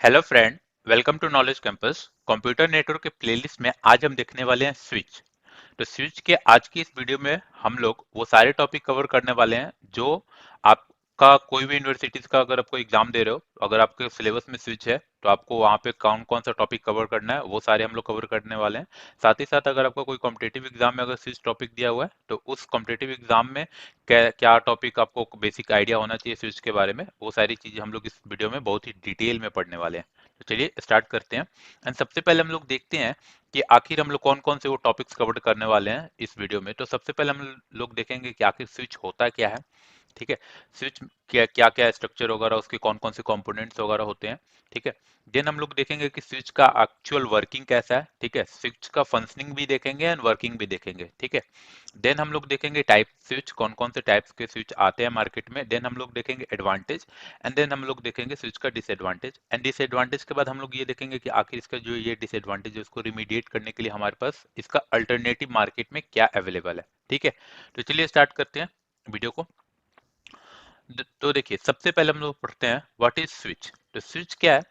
Hello friend, welcome to knowledge campus. Computer network के playlist में आज हम देखने वाले हैं स्विच। तो स्विच के आज की इस वीडियो में हम लोग वो सारे टॉपिक कवर करने वाले हैं जो आपका कोई भी यूनिवर्सिटीज का अगर आपको एग्जाम दे रहे हो, अगर आपके सिलेबस में स्विच है तो आपको वहाँ पे कौन कौन सा टॉपिक कवर करना है वो सारे हम लोग कवर करने वाले हैं। साथ ही साथ अगर आपका कोई कॉम्पिटेटिव एग्जाम में अगर स्विच टॉपिक दिया हुआ है तो उस कॉम्पिटेटिव एग्जाम में क्या क्या टॉपिक आपको बेसिक आइडिया होना चाहिए स्विच के बारे में, वो सारी चीजें हम लोग इस वीडियो में बहुत ही डिटेल में पढ़ने वाले हैं। तो चलिए स्टार्ट करते हैं। एंड सबसे पहले हम लोग देखते हैं कि आखिर हम लोग कौन कौन से वो टॉपिक्स कवर करने वाले हैं इस वीडियो में। तो सबसे पहले हम लोग देखेंगे कि आखिर स्विच होता क्या है। ठीक है, स्विच क्या क्या क्या स्ट्रक्चर वगैरह, उसके कौन कौन से कंपोनेंट्स वगैरह होते हैं। ठीक है, देन हम लोग देखेंगे कि स्विच का एक्चुअल वर्किंग कैसा है। ठीक है, स्विच का फंक्शनिंग भी देखेंगे एंड वर्किंग भी देखेंगे। ठीक है, देन हम लोग देखेंगे टाइप स्विच, कौन कौन से टाइप्स के स्विच आते हैं मार्केट में। देन हम लोग देखेंगे एडवांटेज एंड देन हम लोग देखेंगे स्विच का डिसएडवांटेज। एंड डिसएडवांटेज के बाद हम लोग ये देखेंगे कि आखिर इसका जो ये डिसएडवांटेज है उसको रिमीडिएट करने के लिए हमारे पास इसका अल्टरनेटिव मार्केट में क्या अवेलेबल है। ठीक है, तो चलिए स्टार्ट करते हैं वीडियो को। तो देखिए सबसे पहले हम लोग पढ़ते हैं व्हाट इज स्विच। तो स्विच क्या है?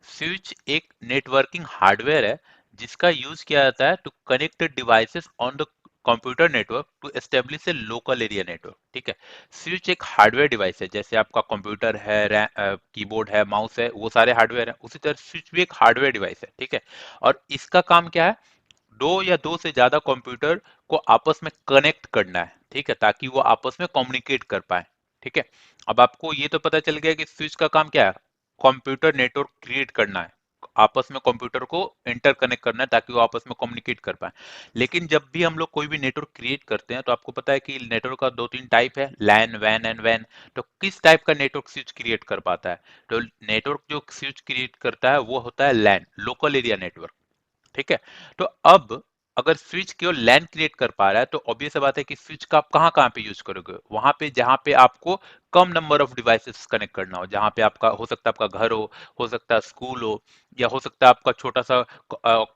स्विच एक नेटवर्किंग हार्डवेयर है जिसका यूज किया जाता है to connect devices on the computer network to establish a local area network. ठीक है, स्विच एक हार्डवेयर डिवाइस है, जैसे आपका कंप्यूटर है, कीबोर्ड है, माउस है, वो सारे हार्डवेयर है। उसी तरह स्विच भी एक हार्डवेयर डिवाइस है। ठीक है, और इसका काम क्या है? दो या दो से ज्यादा कंप्यूटर को आपस में कनेक्ट करना है। ठीक है, ताकि वो आपस में कम्युनिकेट कर पाए। ठीक है, अब आपको ये तो पता चल गया कि स्विच का काम क्या है? कंप्यूटर नेटवर्क क्रिएट करना है, आपस में कंप्यूटर को इंटरकनेक्ट करना है ताकि वो आपस में कम्युनिकेट कर पाए। लेकिन जब भी हम लोग कोई भी नेटवर्क क्रिएट करते हैं तो आपको पता है कि नेटवर्क का दो तीन टाइप है, लैन, वैन एंड वैन। तो किस टाइप का नेटवर्क स्विच क्रिएट कर पाता है? तो नेटवर्क जो स्विच क्रिएट करता है वो होता है लैन, लोकल एरिया नेटवर्क। ठीक है, तो अब अगर स्विच केवल लैन क्रिएट कर पा रहा है तो ऑब्वियस बात है कि स्विच का आप कहाँ कहाँ पे यूज करोगे? वहां पे जहां पे आपको कम नंबर ऑफ डिवाइसेस कनेक्ट करना हो, जहां पे आपका हो सकता है आपका घर हो सकता है स्कूल हो, या हो सकता है आपका छोटा सा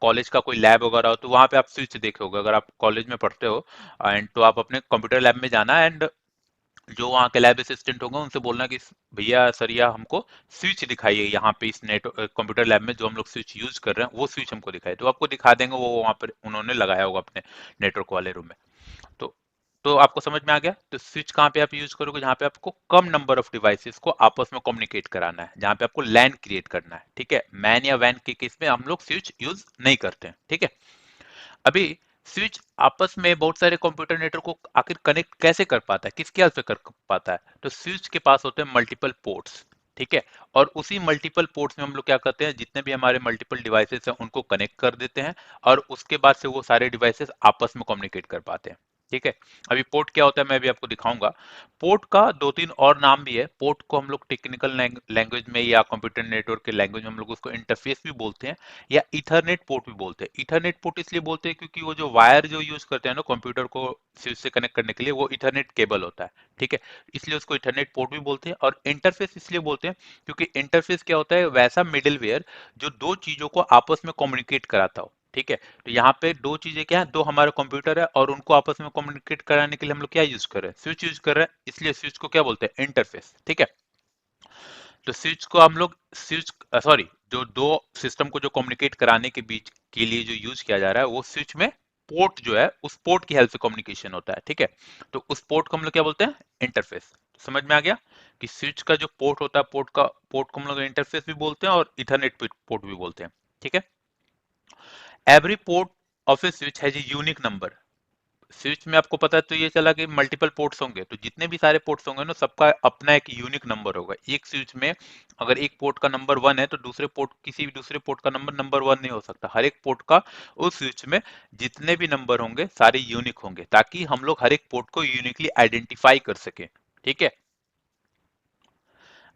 कॉलेज का कोई लैब वगैरह हो, तो वहां पे आप स्विच देखोगे। अगर आप कॉलेज में पढ़ते हो एंड तो आप अपने कंप्यूटर लैब में जाना एंड जो वहाँ के लैब असिस्टेंट होंगे उनसे बोलना कि भैया सरिया हमको स्विच दिखाइए, यहाँ पे इस नेट कंप्यूटर लैब में जो हम लोग स्विच यूज कर रहे हैं वो स्विच हमको दिखाई, तो आपको दिखा देंगे, वो वहाँ पर उन्होंने लगाया होगा अपने नेटवर्क वाले रूम में। तो तो आपको समझ में आ गया। तो स्विच कहाँ पे आप यूज करोगे? जहाँ पे आपको कम नंबर ऑफ डिवाइसेस को आपस में कम्युनिकेट कराना है, जहाँ पे आपको लैन क्रिएट करना है। ठीक है, मैन या वैन के केस में हम लोग स्विच यूज नहीं करते हैं। ठीक है, अभी स्विच आपस में बहुत सारे कंप्यूटर नेटवर्क को आखिर कनेक्ट कैसे कर पाता है, किसके हेल्प से कर पाता है? तो स्विच के पास होते हैं मल्टीपल पोर्ट्स। ठीक है, और उसी मल्टीपल पोर्ट्स में हम लोग क्या करते हैं, जितने भी हमारे मल्टीपल डिवाइसेस हैं उनको कनेक्ट कर देते हैं और उसके बाद से वो सारे डिवाइसेस आपस में कम्युनिकेट कर पाते हैं। ठीक है, अभी पोर्ट क्या होता है मैं भी आपको दिखाऊंगा। पोर्ट का दो तीन और नाम भी है। पोर्ट को हम लोग टेक्निकल लैंग्वेज में या कंप्यूटर नेटवर्क के लैंग्वेज में हम लोग उसको इंटरफेस भी बोलते हैं या इथरनेट पोर्ट भी बोलते हैं। इथरनेट पोर्ट इसलिए बोलते हैं क्योंकि वो जो वायर जो यूज करते हैं ना कंप्यूटर को स्विच से कनेक्ट करने के लिए, वो इथरनेट केबल होता है। ठीक है, इसलिए उसको इथरनेट पोर्ट भी बोलते हैं। और इंटरफेस इसलिए बोलते हैं क्योंकि इंटरफेस क्या होता है? वैसा मिडिलवेयर जो दो चीजों को आपस में कम्युनिकेट कराता हो। ठीक है, तो यहाँ पे दो चीजें क्या है, दो हमारे कंप्यूटर है और उनको आपस में कम्युनिकेट कराने के लिए हम लोग क्या यूज कर रहे हैं? स्विच यूज कर रहे हैं, इसलिए स्विच को क्या बोलते हैं? इंटरफेस। ठीक है, तो स्विच को हम लोग स्विच सॉरी जो दो सिस्टम को जो कम्युनिकेट कराने के बीच के लिए जो यूज किया जा रहा है वो स्विच में पोर्ट जो है उस पोर्ट की हेल्प से कम्युनिकेशन होता है। ठीक है, तो उस पोर्ट को हम लोग क्या बोलते हैं? इंटरफेस। समझ में आ गया कि स्विच का जो पोर्ट होता है, पोर्ट को हम लोग इंटरफेस भी बोलते हैं और इथरनेट पोर्ट भी बोलते हैं। ठीक है, every port of A switch has a unique number. Switch में आपको पता है तो ये चला कि मल्टीपल पोर्ट्स होंगे, तो जितने भी सारे पोर्ट्स होंगे ना सबका अपना एक यूनिक नंबर होगा। एक स्विच में अगर एक पोर्ट का नंबर 1 है तो दूसरे पोर्ट, किसी भी दूसरे पोर्ट का नंबर 1 नहीं हो सकता। हर एक पोर्ट का उस स्विच में जितने भी नंबर होंगे सारे यूनिक होंगे, ताकि हम लोग हर एक पोर्ट को यूनिकली आइडेंटिफाई कर सके। ठीक है,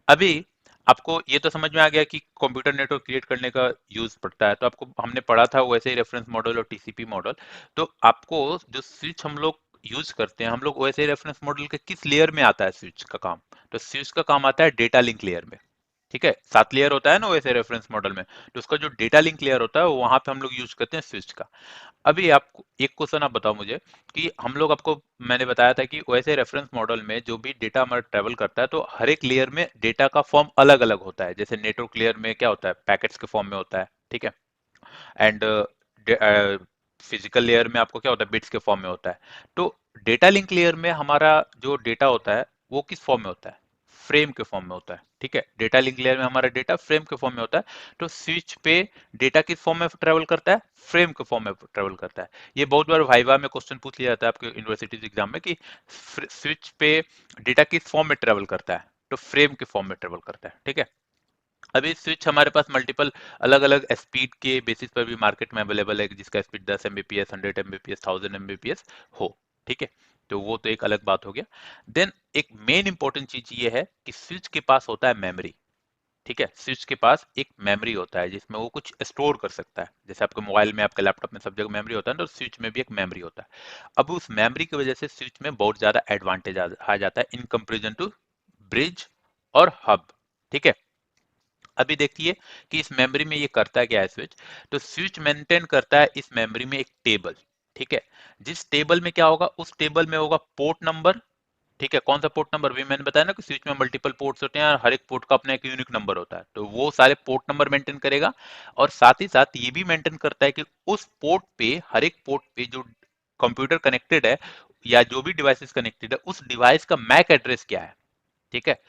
अभी आपको ये तो समझ में आ गया कि कंप्यूटर नेटवर्क क्रिएट करने का यूज पड़ता है, तो आपको हमने पढ़ा था वैसे ही रेफरेंस मॉडल और टीसीपी मॉडल। तो आपको जो स्विच हम लोग यूज करते हैं, हम लोग वैसे ही रेफरेंस मॉडल के किस लेयर में आता है स्विच का काम? तो स्विच का काम आता है डेटा लिंक लेयर में। ठीक है, 7 लेयर होता है ना वैसे रेफरेंस मॉडल में, तो उसका जो डेटा लिंक लेयर होता है वहां पे हम लोग यूज करते हैं स्विच का। अभी आपको एक क्वेश्चन आप बताओ मुझे कि हम लोग आपको मैंने बताया था कि वैसे रेफरेंस मॉडल में जो भी डेटा हमारा ट्रेवल करता है तो हर एक लेयर में डेटा का फॉर्म अलग अलग होता है। जैसे नेटवर्क लेयर में क्या होता है, पैकेट्स के फॉर्म में होता है, ठीक है। एंड फिजिकल लेयर में आपको क्या होता है, बिट्स के फॉर्म में होता है। तो डेटा लिंक लेयर में हमारा जो डेटा होता है वो किस फॉर्म में होता है, फ्रेम के फॉर्म में होता है, ठीक है। डेटा लिंक लेयर में हमारा डेटा फ्रेम के फॉर्म में होता है। तो स्विच पे डेटा किस फॉर्म में ट्रेवल करता है, फ्रेम के फॉर्म में ट्रेवल करता है। ये बहुत बार वाइवा में क्वेश्चन पूछ लिया जाता है आपके यूनिवर्सिटीज एग्जाम में कि स्विच पे डेटा किस फॉर्म में ट्रेवल करता है, तो फ्रेम के फॉर्म में ट्रेवल करता है, ठीक है। अभी स्विच हमारे पास मल्टीपल अलग अलग स्पीड के बेसिस पर भी मार्केट में अवेलेबल है, जिसका स्पीड 10 Mbps, 100 Mbps, 1000 Mbps हो, ठीक है। तो वो तो एक अलग बात हो गया। देन एक मेन इंपॉर्टेंट चीज ये है कि स्विच के पास होता है मेमोरी, ठीक है। स्विच के पास एक मेमोरी होता है जिसमें वो कुछ स्टोर कर सकता है। जैसे आपके मोबाइल में, आपके लैपटॉप में सब जगह मेमोरी होता है, तो स्विच में भी एक मेमोरी होता है। अब उस मेमोरी की वजह से स्विच में बहुत ज्यादा एडवांटेज आ जाता है इन कंपेरिजन टू ब्रिज और हब, ठीक है। अभी देखिए कि इस मेमोरी में ये करता है क्या है स्विच। तो स्विच मेंटेन करता है इस मेमोरी में एक टेबल, ठीक है। जिस टेबल में क्या होगा, उस टेबल में होगा पोर्ट नंबर, ठीक है। कौन सा पोर्ट नंबर, भी मैंने बताया ना कि स्विच में मल्टीपल पोर्ट्स होते हैं और हर एक पोर्ट का अपना एक यूनिक नंबर होता है, तो वो सारे पोर्ट नंबर मेंटेन करेगा। और साथ ही साथ ये भी मेंटेन करता है कि उस पोर्ट पे, हर एक पोर्ट पे जो कंप्यूटर कनेक्टेड है या जो भी डिवाइसेस कनेक्टेड है, उस डिवाइस का मैक एड्रेस क्या है, ठीक है।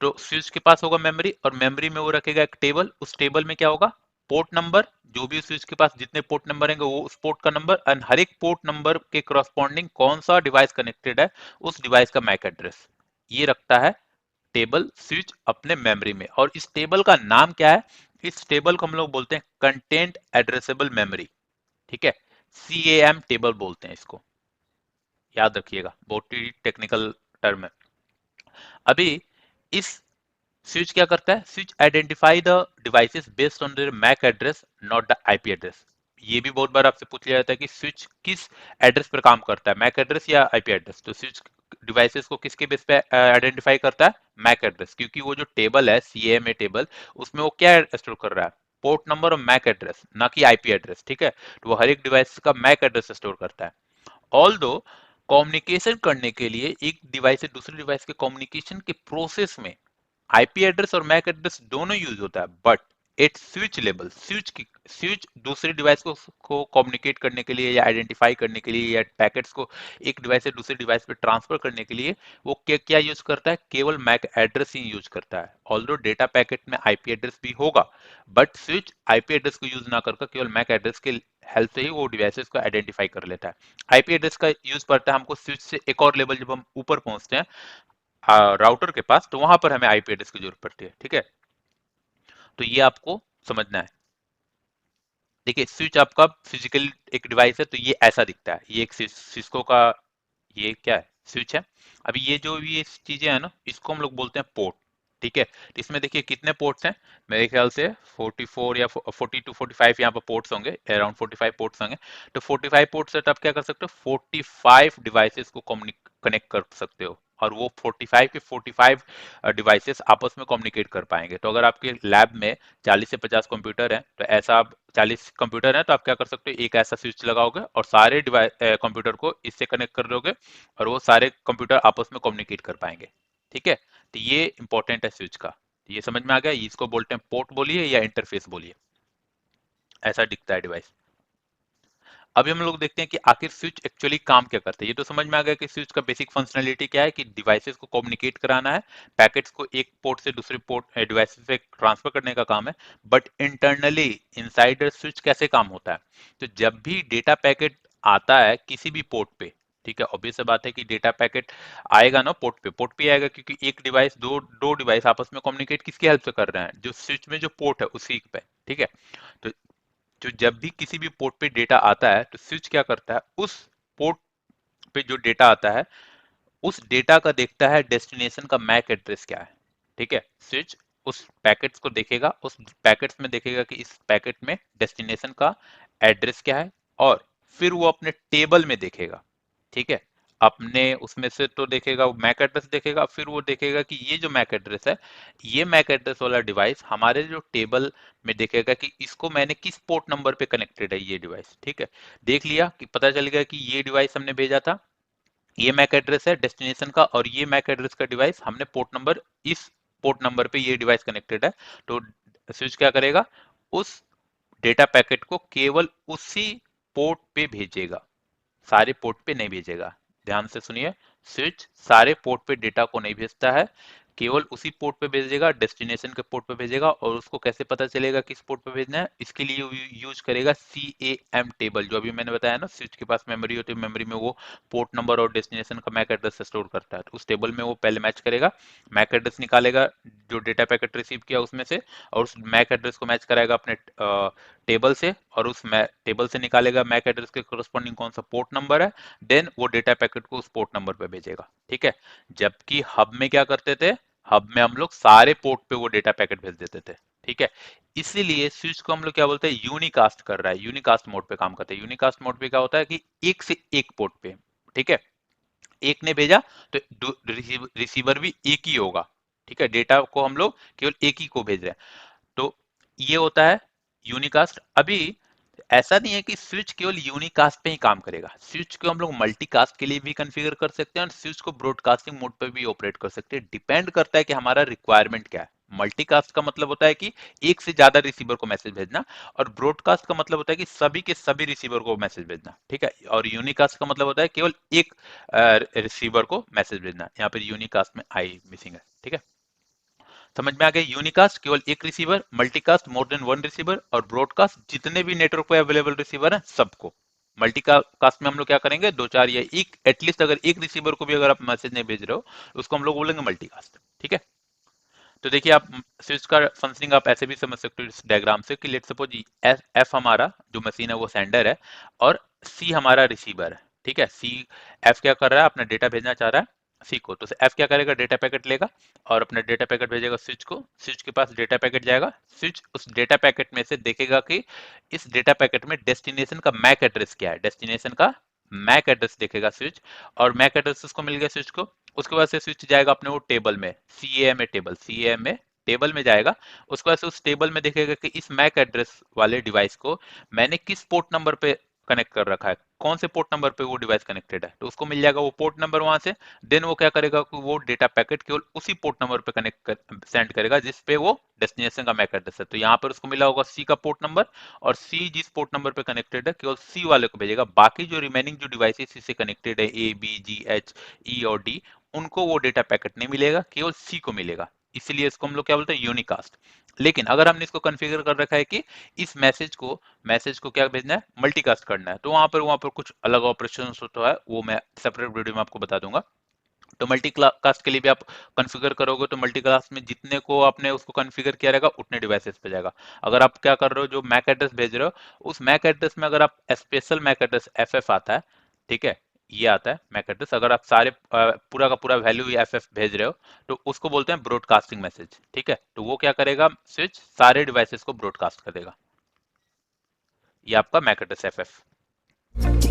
तो स्विच के पास होगा मेमोरी, और मेमोरी में वो रखेगा एक टेबल। उस टेबल में क्या होगा, पोर्ट नंबर, जो भी स्विच के पास जितने पोर्ट नंबर होंगे वो उस पोर्ट का नंबर, एंड हर एक पोर्ट नंबर के करस्पॉन्डिंग कौन सा डिवाइस कनेक्टेड है, उस डिवाइस का मैक एड्रेस, ये रखता है टेबल स्विच अपने मेमोरी में। और इस टेबल का नाम क्या है, इस टेबल को हम लोग बोलते हैं कंटेंट एड्रेसेबल मेमोरी, ठीक है। CAM टेबल बोलते हैं इसको, याद रखिएगा, बहुत ही टेक्निकल टर्म है। अभी इस स्विच क्या करता है, switch identify the devices based on their MAC address, not the IP address. ये भी बहुत बार आपसे पूछ लिया जाता है कि स्विच किस एड्रेस पर काम करता है, मैक एड्रेस या आईपी एड्रेस। तो स्विच डिवाइसेस को किसके बेस पे आइडेंटिफाई करता है, मैक एड्रेस, क्योंकि वो जो टेबल है सीएमए टेबल, उसमें वो क्या स्टोर कर रहा है, पोर्ट नंबर और मैक एड्रेस, ना कि आईपी एड्रेस, ठीक है। तो वो हर एक डिवाइस का मैक एड्रेस स्टोर करता है। ऑल दो कम्युनिकेशन करने के लिए, एक डिवाइस से दूसरे डिवाइस के कम्युनिकेशन के प्रोसेस में आईपी एड्रेस और मैक एड्रेस दोनों यूज होता है, but at switch level, switch दूसरे डिवाइस को कम्युनिकेट करने के लिए या आइडेंटिफाई करने के लिए या पैकेट्स को एक डिवाइस से दूसरे डिवाइस पे ट्रांसफर करने के लिए वो क्या क्या यूज करता है, केवल मैक एड्रेस ही यूज करता है। ऑल्दो डेटा पैकेट में आईपी एड्रेस भी होगा, बट स्विच आईपी एड्रेस को यूज ना करके केवल मैक एड्रेस के हेल्प से ही वो डिवाइसेस को आइडेंटिफाई कर लेता है। आईपी एड्रेस का यूज पड़ता है हमको स्विच से एक और लेवल, जब हम ऊपर पहुंचते हैं राउटर के पास, तो वहां पर हमें आईपी एड्रेस की जरूरत पड़ती है, ठीक है। तो ये आपको समझना है। देखिए स्विच आपका फिजिकल एक डिवाइस है, तो ये ऐसा दिखता है, ये एक सिस्को का, ये क्या है, स्विच है। अभी ये जो ये चीजें हैं ना, इसको हम लोग बोलते हैं पोर्ट, ठीक है। तो इसमें देखिए कितने पोर्ट्स हैं, मेरे ख्याल से 44 या 42 45 यहाँ पर पोर्ट्स होंगे, अराउंड 45 पोर्ट्स होंगे। तो 45 पोर्ट से आप क्या कर सकते हो, 45 डिवाइसेस को कनेक्ट कर सकते हो, और वो 45 के 45 डिवाइसेस आपस में कम्युनिकेट कर पाएंगे। तो अगर आपके लैब में 40 से 50 कंप्यूटर हैं, तो ऐसा आप 40 कंप्यूटर हैं तो आप क्या कर सकते हो, एक ऐसा स्विच लगाओगे और सारे डिवाइस कंप्यूटर को इससे कनेक्ट कर दोगे, और वो सारे कंप्यूटर आपस में कम्युनिकेट कर पाएंगे, ठीक है। तो ये इंपॉर्टेंट है स्विच का। तो ये समझ में आ गया, इसको बोलते हैं पोर्ट बोलिए या इंटरफेस बोलिए, ऐसा दिखता है डिवाइस। अभी हम लोग देखते हैं कि आखिर स्विच एक्चुअली काम क्या करता है। ये तो समझ में आ गया कि स्विच का बेसिक फंक्शनलिटी क्या है, कि डिवाइसेस को कम्युनिकेट कराना है, पैकेट्स को एक पोर्ट से दूसरे पोर्ट डिवाइसेस पे ट्रांसफर करने का काम है। बट इंटरनली इनसाइड स्विच कैसे काम होता है, तो जब भी डेटा पैकेट आता है किसी भी पोर्ट पे, ठीक है, ऑब्वियस बात है कि डेटा पैकेट आएगा ना पोर्ट पे आएगा, क्योंकि एक डिवाइस, दो डिवाइस आपस में कम्युनिकेट किसकी हेल्प से कर रहे हैं, जो स्विच में जो पोर्ट है उसी पे, ठीक है। तो जो जब भी किसी भी पोर्ट पे डेटा आता है तो स्विच क्या करता है, उस पोर्ट पे जो डेटा आता है उस डेटा का देखता है डेस्टिनेशन का मैक एड्रेस क्या है, ठीक है। स्विच उस पैकेट्स को देखेगा, उस पैकेट्स में देखेगा कि इस पैकेट में डेस्टिनेशन का एड्रेस क्या है, और फिर वो अपने टेबल में देखेगा, ठीक है। अपने उसमें से तो देखेगा, मैक एड्रेस देखेगा, फिर वो देखेगा कि ये जो मैक एड्रेस है, ये मैक एड्रेस वाला डिवाइस हमारे जो टेबल में देखेगा कि इसको मैंने किस पोर्ट नंबर पे कनेक्टेड है ये डिवाइस। ठीक है, देख लिया कि पता चल गया कि ये डिवाइस हमने भेजा था, ये मैक एड्रेस है डेस्टिनेशन का, और ये मैक एड्रेस का डिवाइस हमने पोर्ट नंबर, इस पोर्ट नंबर पे ये डिवाइस कनेक्टेड है। तो स्विच क्या करेगा, उस डेटा पैकेट को केवल उसी पोर्ट पे भेजेगा, सारे पोर्ट पे नहीं भेजेगा। ध्यान से सुनिए, स्विच सारे पोर्ट पे डेटा को नहीं भेजता है, केवल उसी पोर्ट पे भेजेगा, डेस्टिनेशन के पोर्ट पे भेजेगा। और उसको कैसे पता चलेगा किस पोर्ट पे भेजना है, इसके लिए यूज करेगा CAM टेबल, जो अभी मैंने बताया ना, स्विच के पास मेमोरी होती है, मेमोरी में वो पोर्ट नंबर और डेस्टिनेशन का मैक एड्रेस स्टोर करता है। तो उस टेबल में वो पहले मैच करेगा, मैक एड्रेस निकालेगा जो डेटा पैकेट रिसीव किया उसमें से, और उस मैक एड्रेस को मैच कराएगा अपने टेबल से, और उस टेबल से निकालेगा मैक एड्रेस के कोरस्पॉन्डिंग कौन सा पोर्ट नंबर है, देन वो डेटा पैकेट को उस पोर्ट नंबर पे भेजेगा। ठीक है, जबकि हब में क्या करते थे, हब में हम लोग सारे पोर्ट पे वो डेटा पैकेट भेज देते थे। ठीक है, इसीलिए स्विच को हम लोग क्या बोलते हैं, यूनिकास्ट कर रहा है, यूनिकास्ट मोड पे काम करते हैं। यूनिकास्ट मोड पे क्या होता है कि एक से एक पोर्ट पे, ठीक है, एक ने भेजा तो रिसीवर भी एक ही होगा। ठीक है, डेटा को हम लोग केवल एक ही को भेज रहे हैं। तो ये होता है यूनिकास्ट। अभी ऐसा नहीं है कि स्विच केवल यूनिकास्ट पे ही काम करेगा, स्विच को हम लोग मल्टीकास्ट के लिए भी कॉन्फ़िगर कर सकते हैं, और स्विच को ब्रॉडकास्टिंग मोड पे भी ऑपरेट कर सकते हैं। डिपेंड करता है कि हमारा रिक्वायरमेंट क्या है। मल्टीकास्ट का मतलब होता है कि एक से ज्यादा रिसीवर को मैसेज भेजना, और ब्रॉडकास्ट का मतलब होता है कि सभी के सभी रिसीवर को मैसेज भेजना। ठीक है, और यूनिकास्ट का मतलब होता है केवल एक रिसीवर को मैसेज भेजना। यहाँ पर यूनिकास्ट में आई मिसिंग है। ठीक है, समझ में आ गया। यूनिकास्ट केवल एक receiver, multicast more than one receiver, और ब्रॉडकास्ट जितने भी नेटवर्क पे अवेलेबल रिसीवर हैं सबको। मल्टीकास्ट में हम लोग क्या करेंगे, दो चार या एक एटलीस्ट, अगर एक रिसीवर को भी अगर आप मैसेज नहीं भेज रहे हो तो उसको हम लोग बोलेंगे मल्टीकास्ट। ठीक है, तो देखिए आप स्विच का फंक्शनिंग आप ऐसे भी समझ सकते हो इस डायग्राम से कि लेट सपोज एफ हमारा जो मशीन है वो सेंडर है, और सी हमारा रिसीवर है। ठीक है, सी, एफ क्या कर रहा है, अपना डेटा भेजना चाह रहा है सी को, तो एफ क्या करेगा, डेटा पैकेट लेगा और अपना डेटा पैकेट भेजेगा स्विच को, स्विच के पास डेटा पैकेट जाएगा, स्विच उस डेटा पैकेट में से देखेगा कि इस डेटा पैकेट में डेस्टिनेशन का मैक एड्रेस क्या है, डेस्टिनेशन का मैक एड्रेस देखेगा स्विच, और मैक एड्रेस उसको मिल गया स्विच को। उसके बाद से स्विच जाएगा अपने वो टेबल में, CAM में टेबल, CAM में टेबल में जाएगा। उसके बाद से उस टेबल में देखेगा कि इस मैक एड्रेस वाले डिवाइस को मैंने किस पोर्ट नंबर पे कनेक्ट कर रखा है, कौन से पोर्ट नंबर पे वो डिवाइस कनेक्टेड है, तो उसको मिल जाएगा वो पोर्ट नंबर वहां से। देन वो क्या करेगा कि वो डेटा पैकेट केवल उसी पोर्ट नंबर पे कनेक्ट कर सेंड करेगा जिस पे वो डेस्टिनेशन का मैक एड्रेस है। तो यहाँ पर उसको मिला होगा सी का पोर्ट नंबर, और सी जिस पोर्ट नंबर पे कनेक्टेड है केवल सी वाले को भेजेगा। बाकी जो रिमेनिंग जो डिवाइसेस इससे कनेक्टेड है, A B G H E और D, उनको वो डेटा पैकेट नहीं मिलेगा, केवल सी को मिलेगा। इसलिए इसको हम लोग क्या बोलते हैं, यूनिकास्ट। लेकिन अगर हमने इसको कॉन्फ़िगर कर रखा है कि इस मैसेज को क्या भेजना है, मल्टीकास्ट करना है, तो वहां पर कुछ अलग ऑपरेशन होता है, वो मैं सेपरेट वीडियो में आपको बता दूंगा। तो मल्टीकास्ट के लिए भी आप कॉन्फ़िगर करोगे तो मल्टीकास्ट में जितने को आपने उसको कॉन्फ़िगर किया रहेगा उतने डिवाइसेस पे जाएगा। अगर आप क्या कर रहे हो, जो मैक एड्रेस भेज रहे हो उस मैक एड्रेस में अगर आप स्पेशल मैक एड्रेस FF आता है, ठीक है, ये आता है मैक एड्रेस, अगर आप सारे पूरा का पूरा वैल्यू FF भेज रहे हो तो उसको बोलते हैं ब्रॉडकास्टिंग मैसेज। ठीक है, तो वो क्या करेगा, स्विच सारे डिवाइसेस को ब्रॉडकास्ट कर देगा। ये आपका मैक एड्रेस FF।